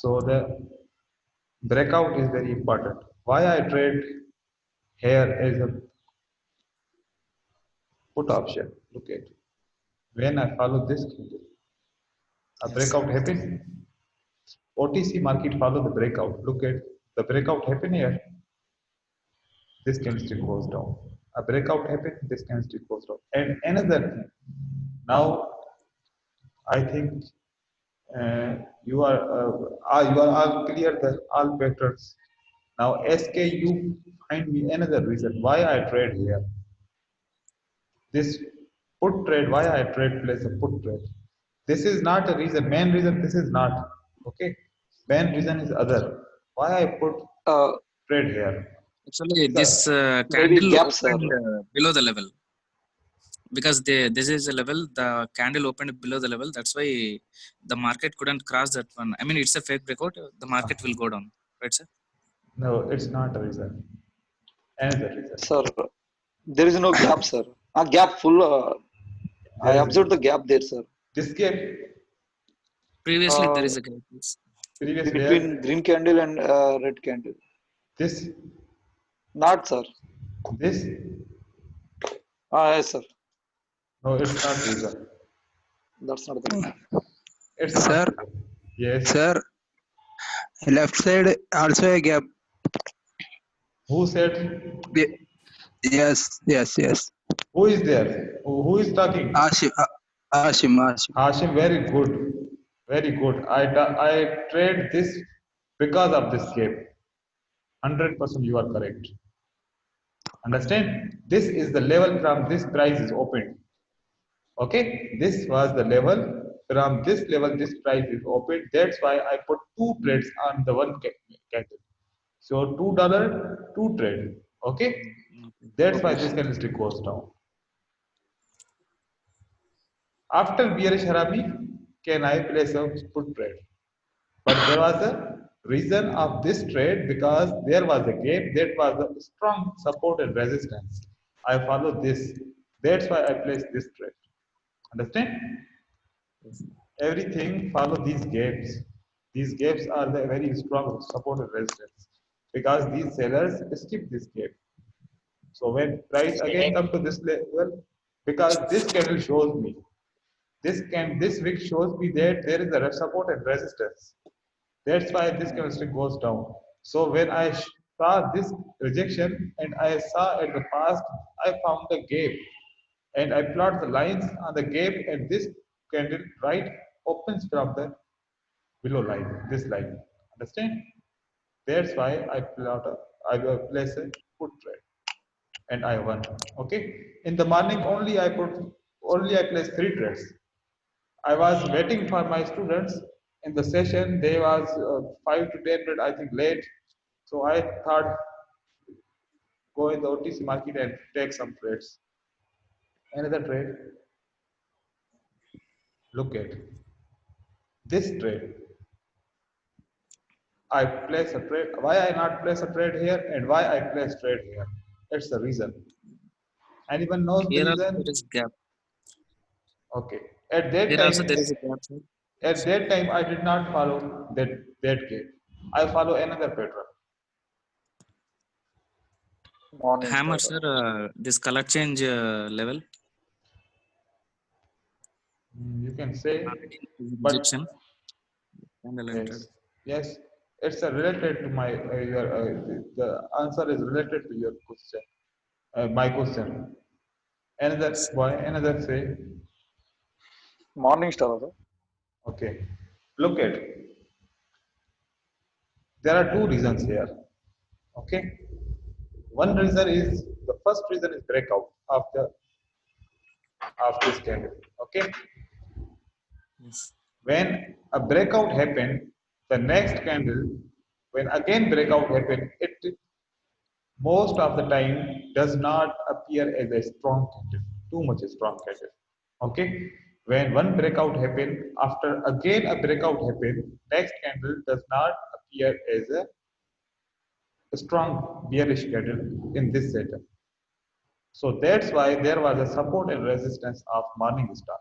So the breakout is very important. Why I trade here as a put option? Look at when I follow this candle, a Yes. breakout happen. OTC market follow the breakout. Look at the breakout happen here. This candlestick goes down. A breakout happen. This candlestick goes down. And another thing. Now I think you are all clear the all patterns. Now SK, you find me another reason why I trade here. This put trade, why I trade place a put trade. This is not a reason, main reason this is not. Okay. Main reason is other. Why I put Uh, trade here. Actually, So this Maybe candle gap, sir. opened below the level because this is a level. The candle opened below the level. That's why the market couldn't cross that one. I mean, it's a fake breakout. The market will go down, right, sir? no, it's not a reason. Another reason. Sir, there is no gap, sir. A gap full. I There is observed the gap there, sir. this gap Previously, there Uh, is a gap. Yes. previous Between where green candle and red candle. this Not, sir. this Yes, sir. no, it's not reason. That's not the reason. It's not Sir, reason. Yes. sir, left side also a gap. Who said? Ye- Yes, yes, yes. Who is there? Who is talking? Ashim. Hashim, very good. Very good. I trade this because of this gap. 100% you are correct. Understand? This is the level from this price is opened. Okay? This was the level. From this level, this price is opened. That's why I put two trades on the one candle. So $2, two trade. Okay? That's why Okay, this sir. candlestick goes down. After bearish Harami, can I place a put trade? But there was a reason of this trade because there was a gap that was a strong support and resistance. I follow this. That's why I place this trade. Understand? Everything follow these gaps. These gaps are the very strong support and resistance because these sellers skip this gap. So when price again come to this level, because this candle shows me this wick shows me that there is a support and resistance. That's why this chemistry goes down. So when I saw this rejection and I saw at the past, I found the gap and I plot the lines on the gap and this candle right opens from the below line, this line. Understand? That's why I will place a put trade and I won. Okay. In the morning only I place three trades. I was waiting for my students in the session. They was 5 to 10 minutes, I think, late. So I thought go in the OTC market and take some trades. Another trade. Look at this trade. I place a trade. Why I not place a trade here and why I place trade here? That's the reason. Anyone knows the Here also there reason? is gap. Okay. At that Here also time, there is a gap, sir. at that time, I did not follow that gate. I follow another pattern. Morning Hammer, star. sir. This color change level. You can say, but Rejection. Candle entered. yes, yes, it's a related to my your the answer is related to your question, my question. Another boy, another say, Morning star, sir. okay. Look at there are two reasons here. Okay, one reason is the first reason is breakout of the of this candle. Okay, Yes. when a breakout happened, the next candle, when again breakout happened, it most of the time does not appear as a strong candle, too much strong candle. Okay, when one breakout happen, after again a breakout happen, next candle does not appear as a strong bearish candle in this setup. So that's why there was a support and resistance of morning star.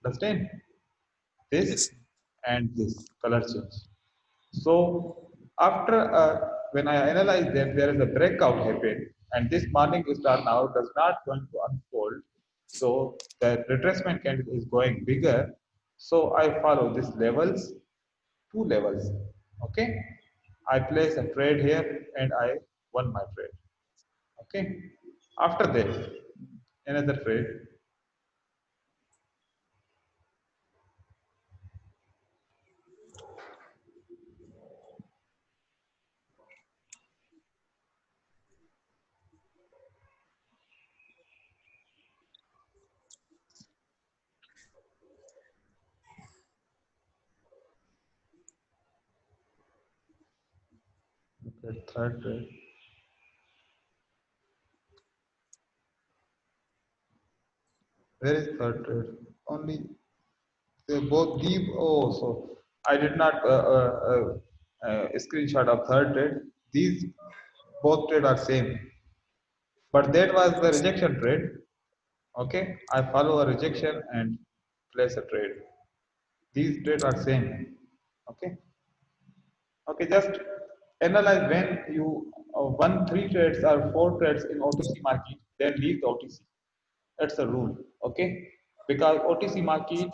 Understand? This Yes. and this color change. So after when I analyze them, there is a breakout happened, and this morning star now does not going to unfold. So the retracement candle is going bigger. So I follow these levels, two levels. Okay, I place a trade here and I won my trade. Okay, after that another trade. Okay, third trade. Where is third trade? Only they both deep. Oh, so I did not screenshot of third trade. These both trade are same, but that was the rejection trade. Okay, I follow a rejection and place a trade. These trades are same. Okay, okay. Just analyze when you won three trades or four trades in OTC market, then leave the OTC. That's the rule. Okay, because OTC market.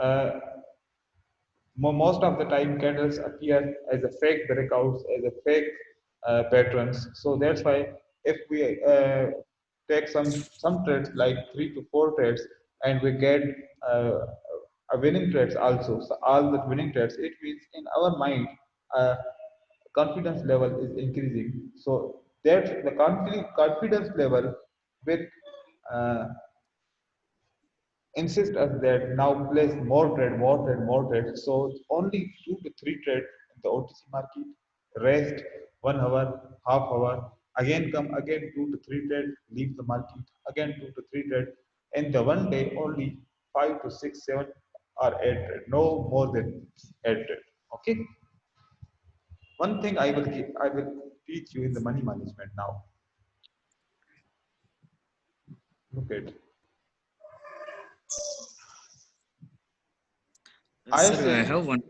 Uh, Most of the time candles appear as a fake breakouts, as a fake patterns. So that's why if we take some trades like 3 to 4 trades and we get uh, a winning trades also, so all the winning trades, it means in our mind uh, confidence level is increasing. So that's the confidence level with uh, insist us that now place more trade, more trade, more trade. So only 2 to 3 trade in the OTC market, rest 1 hour, half hour, again come again 2 to 3 trade, leave the market, again 2 to 3 trade. In the one day, only 5 to 6, 7 or 8 trade, no more than 8 trade. Okay. One thing I will teach you in the money management now. Look at. I Sir, I say have one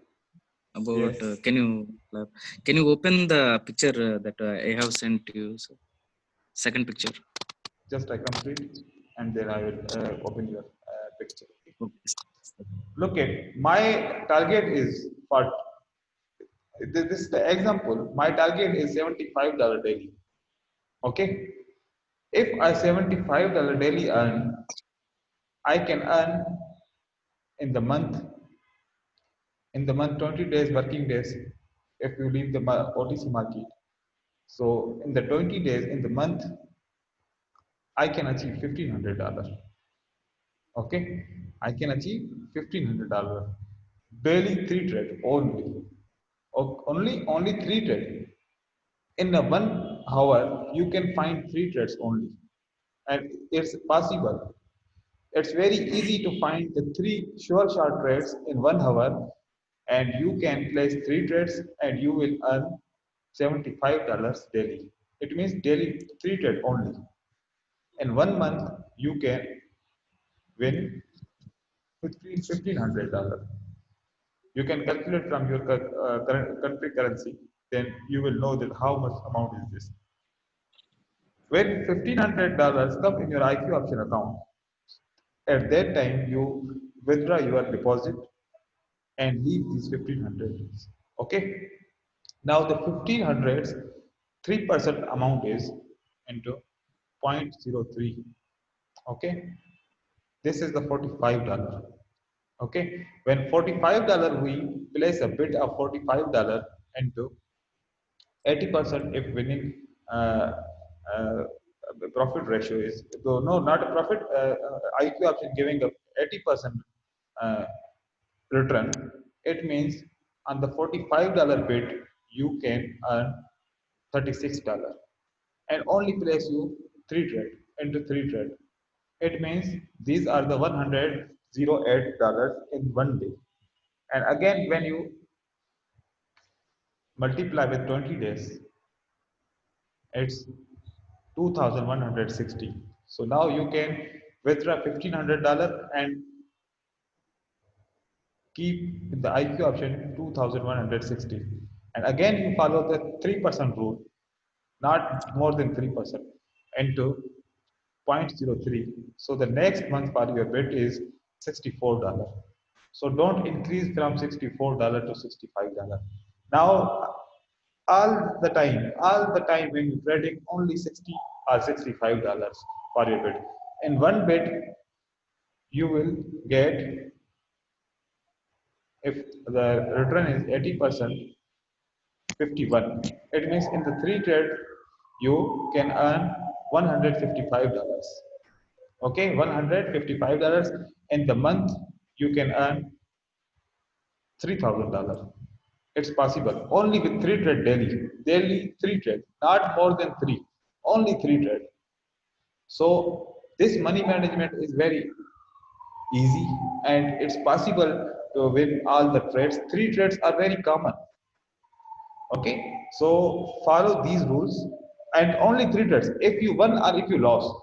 about. yes. Can you open the picture that I have sent to you? Sir? Second picture. Just I complete and then I will open your picture. Okay. Look at my target is for this is the example. My target is $75 daily. Okay, if I $75 daily earn, I can earn in the month 20 days working days if you leave the OTC market. So in the 20 days in the month, I can achieve $1,500. Okay, I can achieve $1,500 daily, 3 trade only. Only 3 trade in a 1 hour. You can find 3 trades only, and it's possible. It's very easy to find the 3 sure shot trades in 1 hour, and you can place 3 trades and you will earn $75 daily. It means daily 3 trade only. In 1 month, you can win $1,500. You can calculate from your current country currency, then you will know that how much amount is this. When $1,500 come in your IQ option account, at that time you withdraw your deposit and leave these 1,500. Okay. Now the 1,500s, 3% amount is into 0.03. Okay. This is the $45. Okay, when $45 we place a bid of $45 into 80% if winning uh, profit ratio is though no not a profit IQ option giving a 80% uh, return. It means on the $45 bid you can earn $36 and only place you 3 trade into 3 trade. It means these are the $108 in one day. And again, when you multiply with 20 days, it's 2,160. So now you can withdraw $1,500 and keep in the IQ option 2,160. And again, you follow the 3% rule, not more than 3% into 0.03. So the next month for your bet is $64. So don't increase from $64 to $65. Now, all the time when you're trading only 60 or $65 for your bet. In one bet, you will get, if the return is 80%, 51. It means in the 3 trade, you can earn $155. Okay, $155. In the month, you can earn $3,000. It's possible only with 3 trade daily 3 trade, not more than 3, only 3 trade. So this money management is very easy, and it's possible to win all the trades. 3 trades are very common. Okay, so follow these rules, and only 3 trades. If you won or if you lost,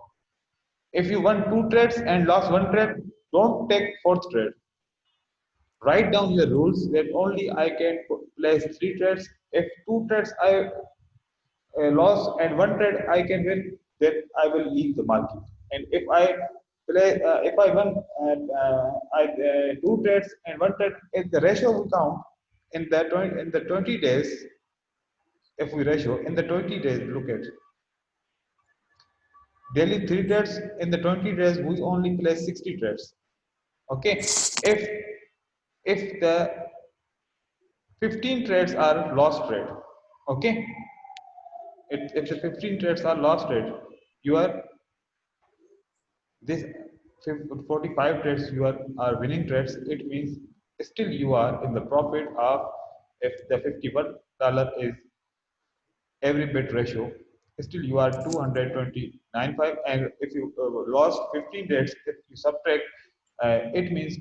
if you won 2 trades and lost 1 trade, don't take 4th trade. Write down your rules that only I can place 3 trades. If 2 trades I lost and 1 trade I can win, then I will leave the market. And if I play, if I won and 2 trades and 1 trade, if the ratio will count in the 20 days. If we ratio in the 20 days, look at daily 3 trades. In the 20 days, we only place 60 trades. Okay, if the 15 trades are lost trade, okay, if the 15 trades are lost trade, you are this 45 trades you are winning trades. It means still you are in the profit of, if the $51 is every bit ratio, still you are 229.5. And if you lost 15 days, if you subtract, it means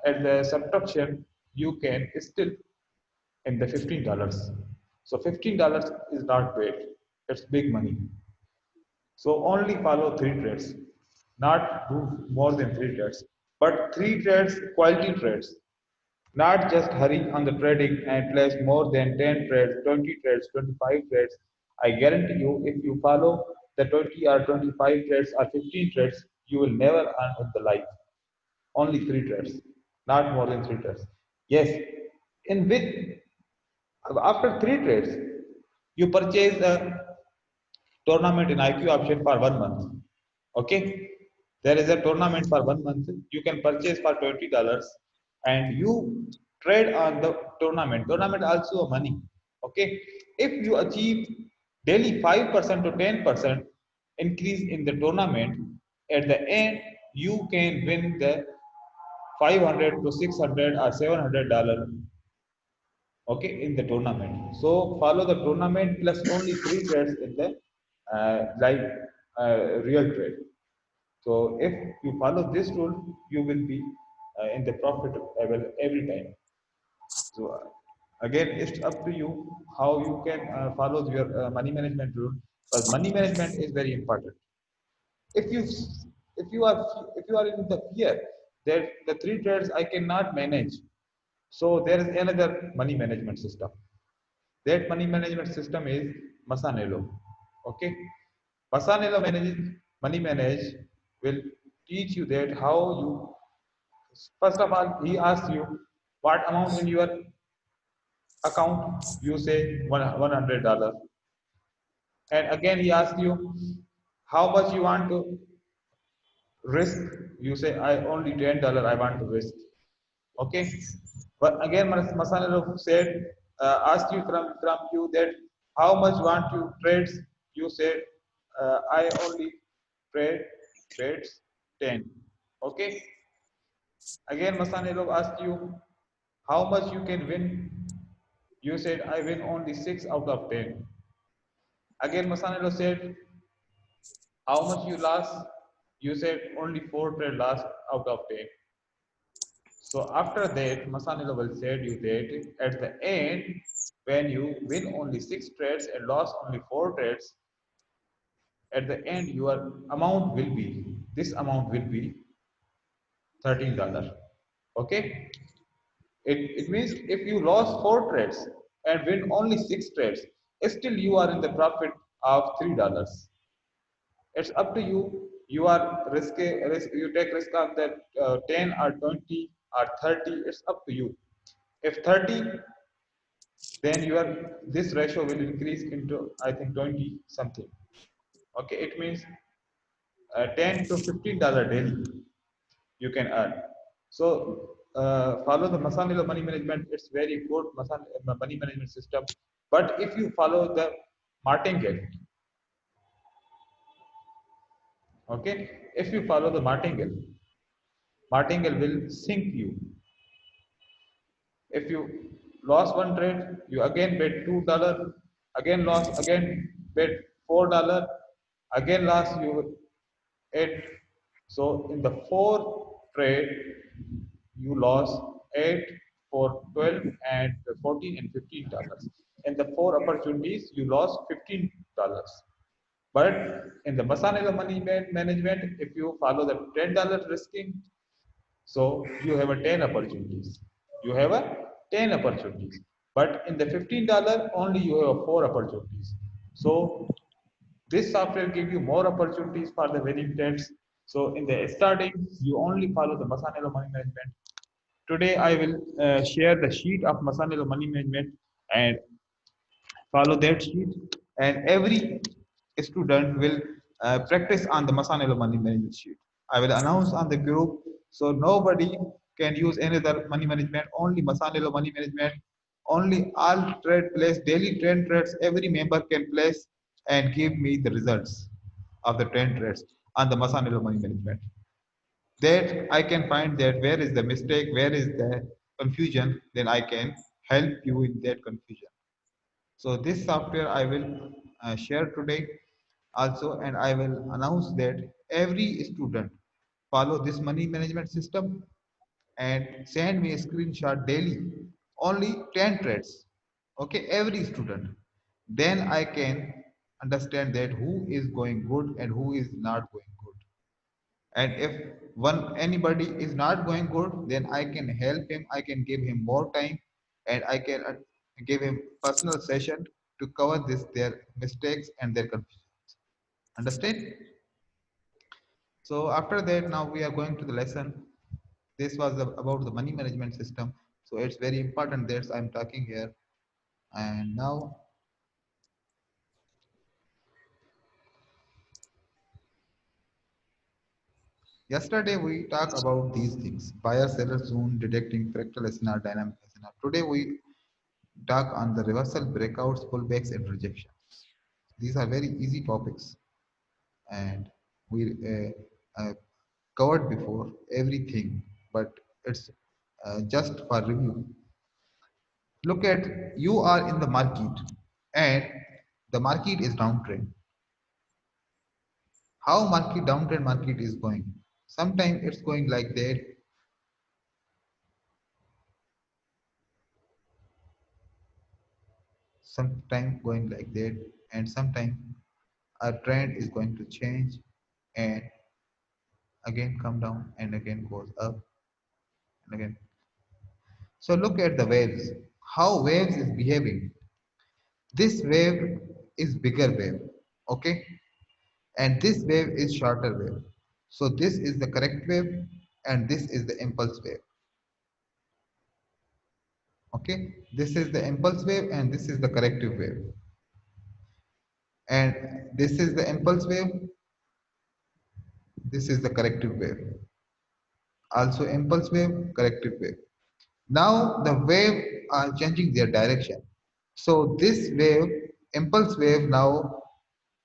at the subtraction you can still in the $15. So $15 is not bad, it's big money. So only follow 3 trades, not do more than 3 trades, but 3 trades, quality trades. Not just hurry on the trading and place more than 10 trades, 20 trades, 25 trades. I guarantee you, if you follow the 20 or 25 trades or 15 trades, you will never earn in the life. Only 3 trades, not more than 3 trades. Yes, in with after 3 trades, you purchase a tournament in IQ option for 1 month. Okay, there is a tournament for 1 month. You can purchase for $20 and you trade on the tournament. Tournament also money. Okay, if you achieve daily 5% to 10% increase in the tournament, at the end you can win the 500 to 600 or $700. Okay, in the tournament. So follow the tournament plus only 3 trades in the live real trade. So if you follow this rule, you will be in the profit level every time. So again, it's up to you how you can follow your money management rule. But money management is very important. If you if you are if you are in the fear that the 3 trades I cannot manage, so there is another money management system. That money management system is Masanello. Okay, Masanello money manage will teach you that how you, first of all, he asks you what amount in your account. You say $100, and again he asks you how much you want to risk. You say I only $10 I want to risk. Okay, but again Masanello said, asked you from you that how much want you trades. You said I only trades 10. Okay, again Masanello asked you how much you can win. You said I win only 6 out of 10. Again Masanello said how much you lost. You said only 4 trade lost out of 10. So after that, Masanello will say you that at the end, when you win only 6 trades and lost only 4 trades, at the end your amount will be, this amount will be $13. Okay, it means if you lost 4 trades and win only 6 trades, still you are in the profit of $3. It's up to you. You are risk, you take risk on that 10 or 20 or 30. It's up to you. If 30, then your this ratio will increase into I think 20 something. Okay, it means 10 to $15 daily you can earn. So follow the Masanilo money management. It's very good money management system. But if you follow the martingale, okay, if you follow the martingale will sink you. If you lost one trade, you again bet $2, again lost, again bet $4, again lost you 8. So in the fourth trade, you lost 8 for 12 and 14 and $15. In the 4 opportunities, you lost $15. But in the Masanilo money management, if you follow the $10 risking, so you have a 10 opportunities. You have a 10 opportunities. But in the $15, only you have 4 opportunities. So this software gives you more opportunities for the winning trades. So in the starting, you only follow the Masanilo money management. Today, I will share the sheet of Masanilo money management and follow that sheet. And every student will practice on the Masanilo money management sheet. I will announce on the group, so nobody can use any other money management, only Masanilo money management, only all trade place, daily trend trades, every member can place and give me the results of the trend trades on the Masanilo money management. That I can find that where is the mistake, where is the confusion, then I can help you in that confusion. So this software I will share today also, and I will announce that every student follow this money management system and send me a screenshot daily, only 10 trades. Okay, every student. Then I can understand that who is going good and who is not going good. And if one anybody is not going good, then I can help him, I can give him more time, and I can give him personal session to cover this their mistakes and their confusions. Understand? So after that, now we are going to the lesson. This was about the money management system, so it's very important that I'm talking here. And now yesterday we talked about these things: buyer seller zone, detecting fractal SNR, dynamic SNR. Today we talk on the reversal, breakouts, pullbacks, and rejections. These are very easy topics, and we covered before everything, but it's just for review. Look at, you are in the market and the market is downtrend. How downtrend market is going? Sometimes it's going like that. Sometimes going like that, and sometimes a trend is going to change and again come down and again goes up and again. So look at the waves, how waves is behaving. This wave is bigger wave, okay? And this wave is shorter wave. So this is the correct wave and this is the impulse wave. Okay, this is the impulse wave and this is the corrective wave. And this is the impulse wave, this is the corrective wave. Also impulse wave, corrective wave. Now the wave are changing their direction. So this wave, impulse wave now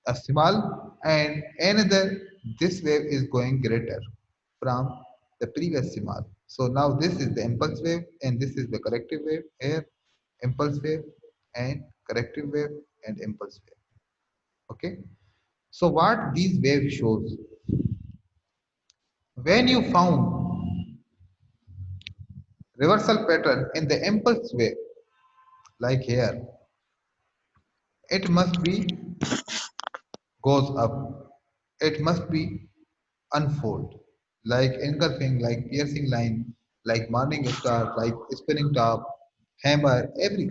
a small, and another, this wave is going greater from the previous small. So now this is the impulse wave and this is the corrective wave here, impulse wave and corrective wave and impulse wave. Okay. So what these waves shows, when you found reversal pattern in the impulse wave, like here, it must be goes up, it must be unfold, like engulfing, like piercing line, like morning star, like spinning top, hammer, every.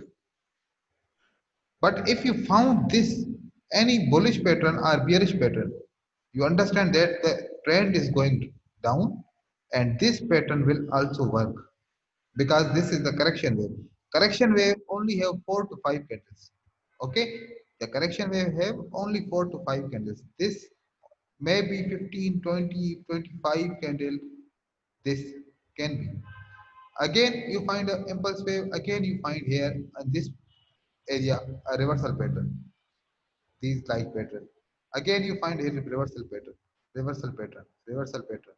But if you found this any bullish pattern or bearish pattern, you understand that the trend is going down and this pattern will also work because this is the correction wave. Correction wave only have 4 to 5 candles. Okay, the correction wave have only 4 to 5 candles. This may be 15, 20, 25 candle. This can be. Again, you find an impulse wave. Again, you find here in this area a reversal pattern. These like pattern. Again, you find here reversal pattern, reversal pattern, reversal pattern,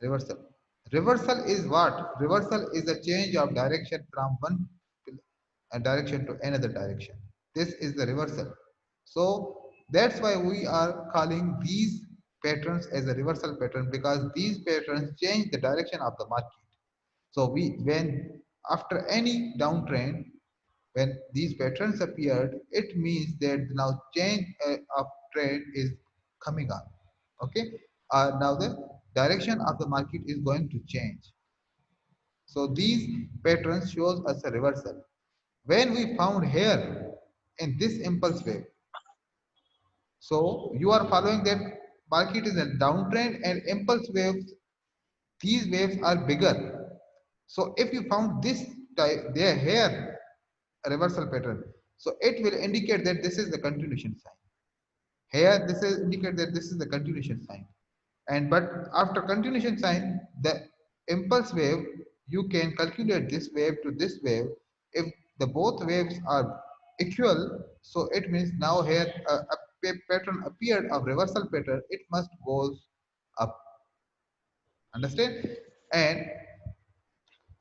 reversal. Reversal is what? Reversal is a change of direction from one direction to another direction. This is the reversal. So that's why we are calling these patterns as a reversal pattern because these patterns change the direction of the market. So when after any downtrend, when these patterns appeared, it means that now change of trend is coming on. Okay. Now the direction of the market is going to change. So these patterns shows us a reversal. When we found here in this impulse wave, so you are following that market is a downtrend and impulse waves, these waves are bigger. So if you found this there here a reversal pattern, so it will indicate that this is the continuation sign. Here this is indicate that this is the continuation sign. And but after continuation sign, the impulse wave, you can calculate this wave to this wave. If the both waves are equal, so it means now here a pattern appeared of reversal pattern, it must goes up. Understand? And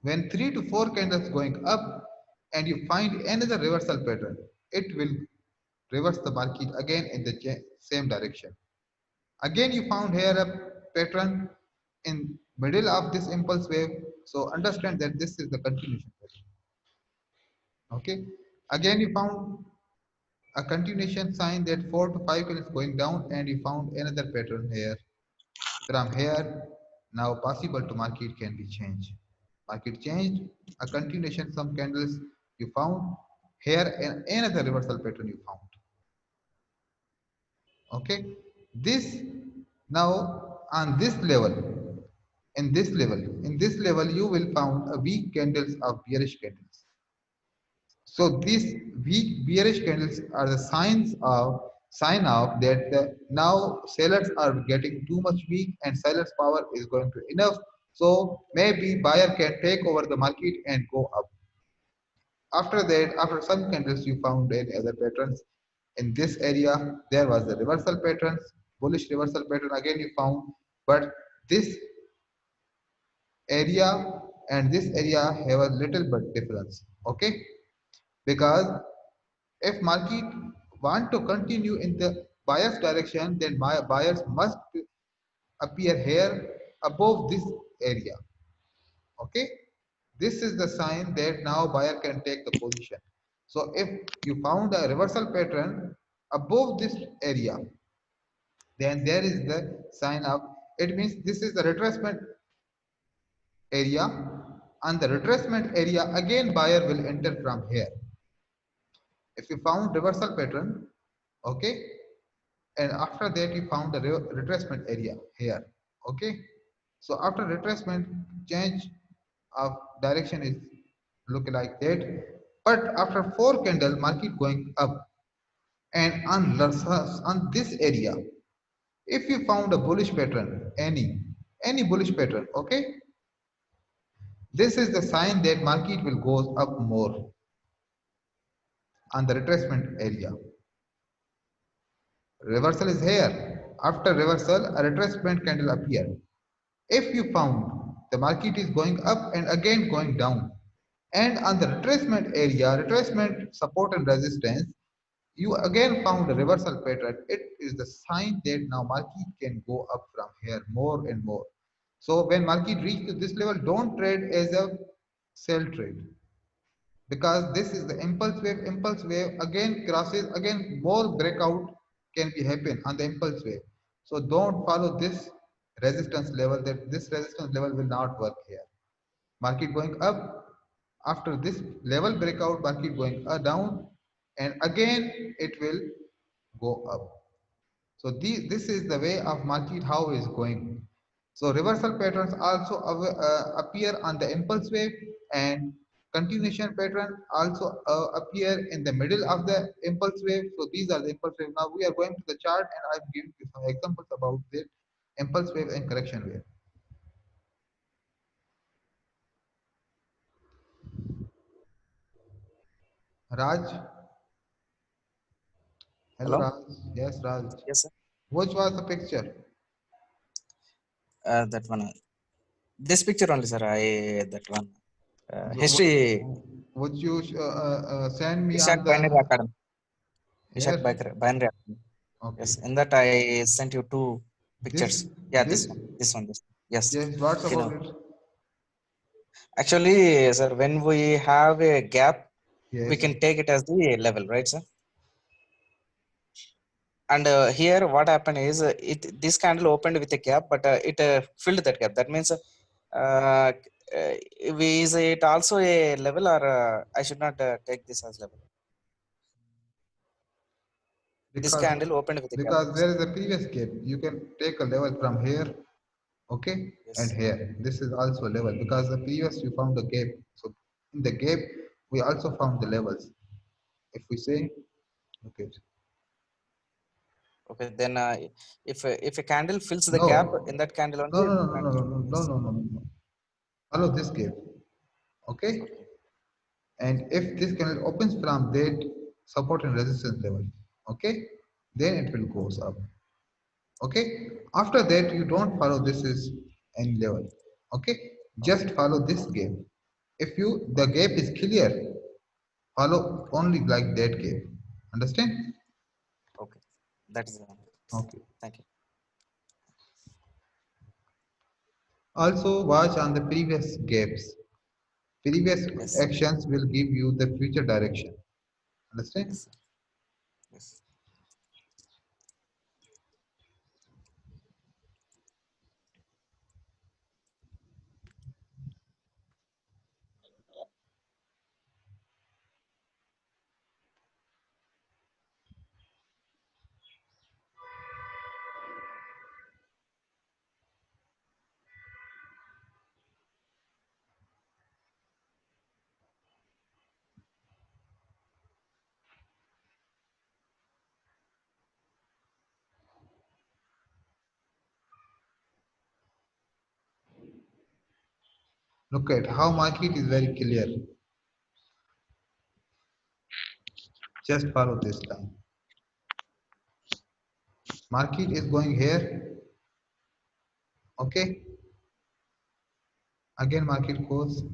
when 3 to 4 candles going up and you find another reversal pattern, it will reverse the market again in the same direction. Again, you found here a pattern in middle of this impulse wave. So understand that this is the continuation pattern. Okay. Again, you found a continuation sign that 4 to 5 candles going down and you found another pattern here. From here, now possible to market can be changed. Market changed, a continuation, some candles you found here and another reversal pattern you found. Okay, this now on this level, in this level you will found a weak candles of bearish candles. So these weak bearish candles are the sign of that now sellers are getting too much weak and sellers power is going to enough. So maybe buyer can take over the market and go up. After that, after some candles you found any other patterns. In this area, there was the reversal patterns, bullish reversal pattern again you found, but this area and this area have a little bit difference. Okay, because if market want to continue in the buyer's direction, then my buyers must appear here above this area. Okay, this is the sign that now buyer can take the position. So if you found a reversal pattern above this area, then there is the sign of, it means this is the retracement area, and the retracement area again buyer will enter from here. If you found reversal pattern, okay, and after that you found the retracement area here. Okay, so after retracement, change of direction is look like that, but after 4 candle market going up, and on this area if you found a bullish pattern, any bullish pattern, okay, this is the sign that market will go up more on the retracement area. Reversal is here. After reversal, a retracement candle appeared. If you found the market is going up and again going down, and on the retracement area, retracement support and resistance, you again found a reversal pattern, it is the sign that now market can go up from here more and more. So when market reach to this level, don't trade as a sell trade, because this is the impulse wave again crosses, again more breakout can be happen on the impulse wave. So don't follow this resistance level, that this resistance level will not work here. Market going up, after this level breakout market going down, and again it will go up. So this is the way of market how is going. So reversal patterns also appear on the impulse wave, and continuation pattern also appear in the middle of the impulse wave. So these are the impulse wave. Now we are going to the chart and I'm giving you some examples about the impulse wave and correction wave. Raj, hello Hello. Raj. Yes, Raj. Yes, sir. Which was the picture? That one. This picture only, sir. That one. What, History. would you send me Ishak on Binary the Academy. Ishak here? Binary Academy. Okay. Yes. In that I sent you two This pictures. Yeah, this this one. This one. This one. Yes. yes. What's You about know. it? Actually, sir, when we have a gap, we Yes. can take it as the level, right, sir? And here, what happened is this candle opened with a gap, but it filled that gap. That means, uh, is it also a level, or I should not take this as level? This Because candle opened with a gap. there is a previous gap. You can take a level from here, okay, and Yes. here. This is also a level because the previous you found the gap. So in the gap we also found the levels. If we say, okay, Okay. Then, if a candle fills the no, gap in that candle no, only, no, no, no, trend no, can no, no, increase. no, no, no, no. Follow this gap, okay. Okay. And if this candle opens from that support and resistance level, okay, then it will goes up, okay. After that you don't follow this is any level, okay, Okay. just follow this gap. If you the Okay. gap is clear, follow only like that gap, understand? Okay. That is the one. Okay. Thank you. Also watch on the previous gaps. Previous Yes. actions will give you the future direction, understand? Yes, sir. Yes. Look at how market is very clear. Just follow this line. Market is going here, okay. Again market goes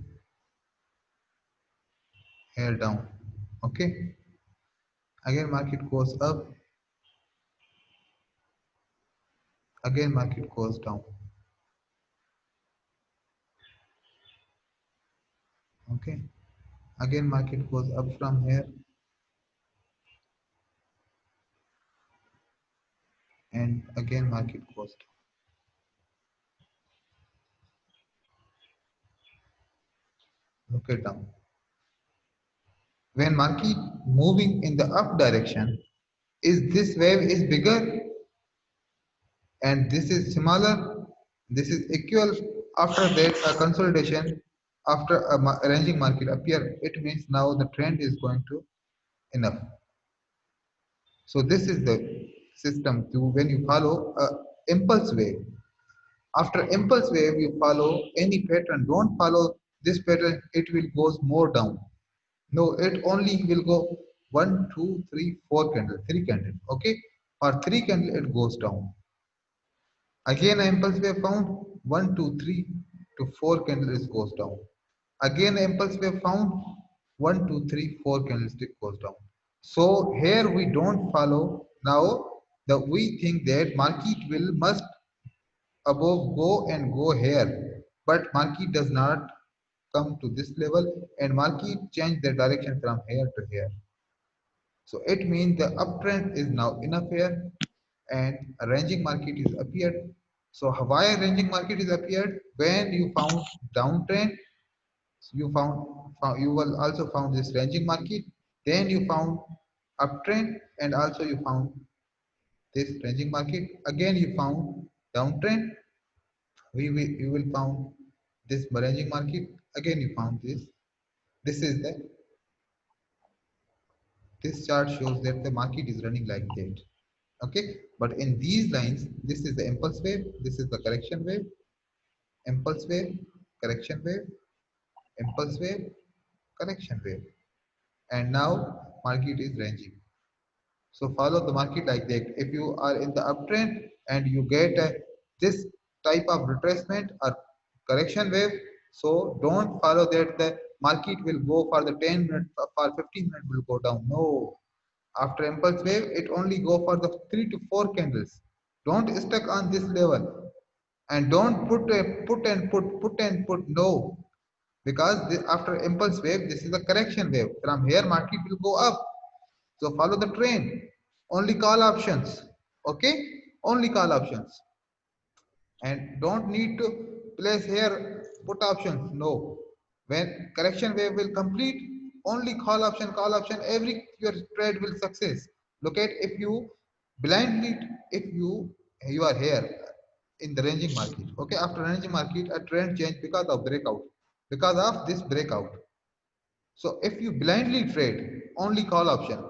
here down, okay. Again market goes up, again market goes down, okay. Again market goes up from here, and again market goes down. Look at down. When market moving in the up direction, is this wave is bigger and this is smaller, this is equal. After that a consolidation, after a ranging market appear, it means now the trend is going to enough. So this is the system to when you follow a impulse wave. After impulse wave you follow any pattern, don't follow this pattern, it will goes more down. No, it only will go 1 2 3 4 candle, 3 candle, okay. For 3 candle it goes down. Again, impulse wave found 1 2 3 to 4 candles goes down. Again, impulse wave found 1 2 3 4 candlestick goes down. So here we don't follow. Now the we think that market will must above go and go here, but market does not come to this level, and market change the direction from here to here. So it means the uptrend is now enough here and a ranging market is appeared. So why a ranging market is appeared? When you found downtrend, you will also found this ranging market. Then you found uptrend, and also you found this ranging market. Again, you found downtrend. You will found this ranging market. Again, you found this. This is the this chart shows that the market is running like that. Okay, but in these lines, this is the impulse wave, this is the correction wave, impulse wave, correction wave, impulse wave, correction wave, and now market is ranging. So follow the market like that. If you are in the uptrend and you get this type of retracement or correction wave, so don't follow that the market will go for the 10 minutes, for 15 minutes will go down. No, after impulse wave, it only go for the 3 to 4 candles. Don't stuck on this level and don't put and put. No, because after impulse wave, this is a correction wave. From here, market will go up. So follow the trend. Only call options. Okay, only call options, and don't need to place here put options. No, when correction wave will complete, only call option, every your trade will success. Look at, if you blindly, if you are here in the ranging market, okay, after ranging market a trend change because of breakout, because of this breakout. So if you blindly trade, only call option.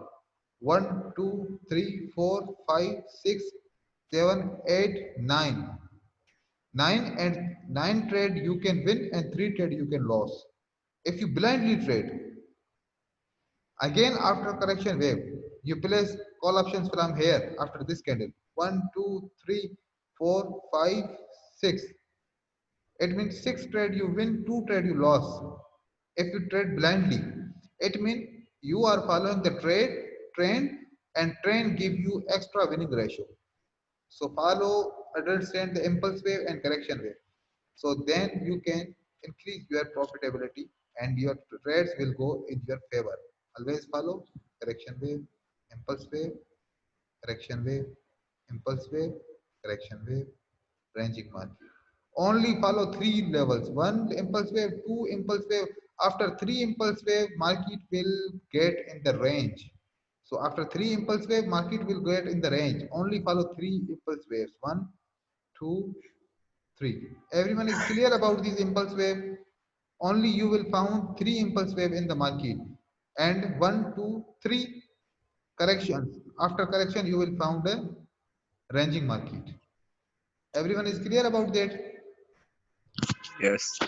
1, 2, 3, 4, 5, 6, 7, 8, 9. 9 and 9 trade you can win and 3 trade you can lose. If you blindly trade, again after correction wave, you place call options from here after this candle. 1, 2, 3, 4, 5, 6. It means 6 trade you win, 2 trade you lose. If you trade blindly, it means you are following the trend, and trend give you extra winning ratio. So follow, understand the impulse wave and correction wave. So then you can increase your profitability and your trades will go in your favor. Always follow correction wave, impulse wave, correction wave, impulse wave, correction wave, ranging market. Only follow 3 levels. 1 impulse wave, 2 impulse wave. After 3 impulse wave, market will get in the range. So after 3 impulse wave, market will get in the range. Only follow 3 impulse waves. 1, 2, 3. Everyone is clear about this impulse wave? Only you will found 3 impulse wave in the market, and 1, 2, 3 corrections. After correction, you will found a ranging market. Everyone is clear about that? Yes.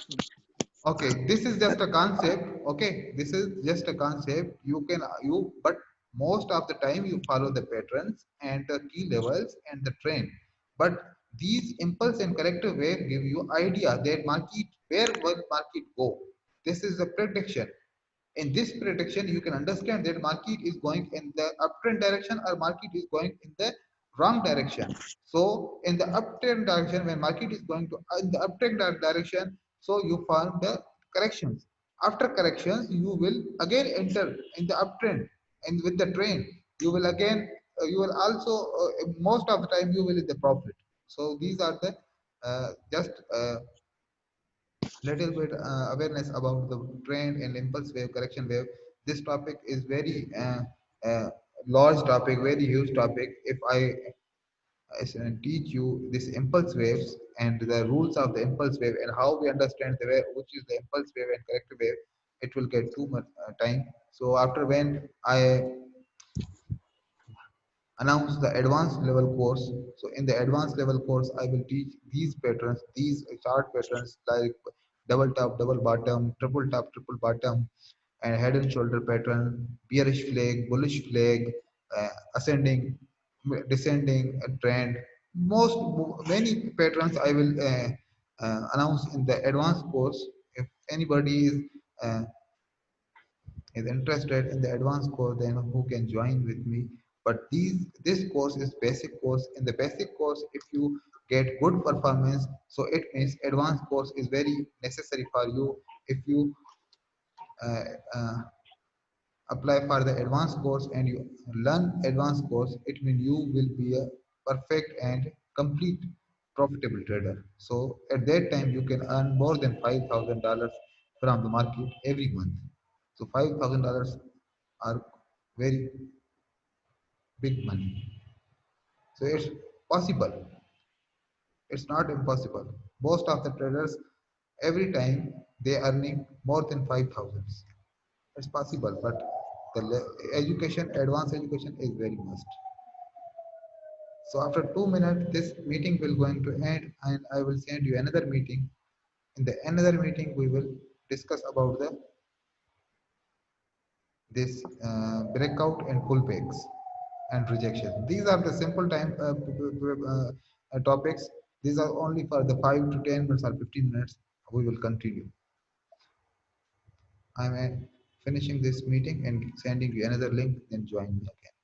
Okay, this is just a concept. Okay, this is just a concept. You can but most of the time you follow the patterns and the key levels and the trend. But these impulse and corrective wave give you idea that market, where will market go. This is a prediction. In this prediction, you can understand that market is going in the uptrend direction or market is going in the wrong direction. So in the uptrend direction, when market is going to in the uptrend direction, so you found the corrections. After corrections, you will again enter in the uptrend, and with the trend, you will again you will also most of the time you will in the profit. So these are the just little bit awareness about the trend and impulse wave, correction wave. This topic is very uh, large topic, very huge topic. If I teach you this impulse waves and the rules of the impulse wave and how we understand the way which is the impulse wave and corrective wave, it will get too much time. So after when I announce the advanced level course. So in the advanced level course, I will teach these patterns, these chart patterns like double top, double bottom, triple top, triple bottom, and head and shoulder pattern, bearish flag, bullish flag, ascending, descending trend. Many patterns I will announce in the advanced course. If anybody uh, is interested in the advanced course, then who can join with me. But this course is basic course. In the basic course, if you get good performance, so it means advanced course is very necessary for you. If you uh, uh, apply for the advanced course and you learn advanced course, it means you will be a perfect and complete profitable trader. So at that time you can earn more than $5,000 from the market every month. So $5,000 are very big money. So it's possible. It's not impossible. Most of the traders, every time they earning more than 5,000. It's possible, but the education, advanced education is very must. So after 2 minutes, this meeting will going to end, and I will send you another meeting. In the another meeting, we will discuss about the this breakout and pullbacks and rejection. These are the simple time topics. These are only for the 5 to 10 minutes or 15 minutes. We will continue. I'm finishing this meeting and sending you another link. Then join me again.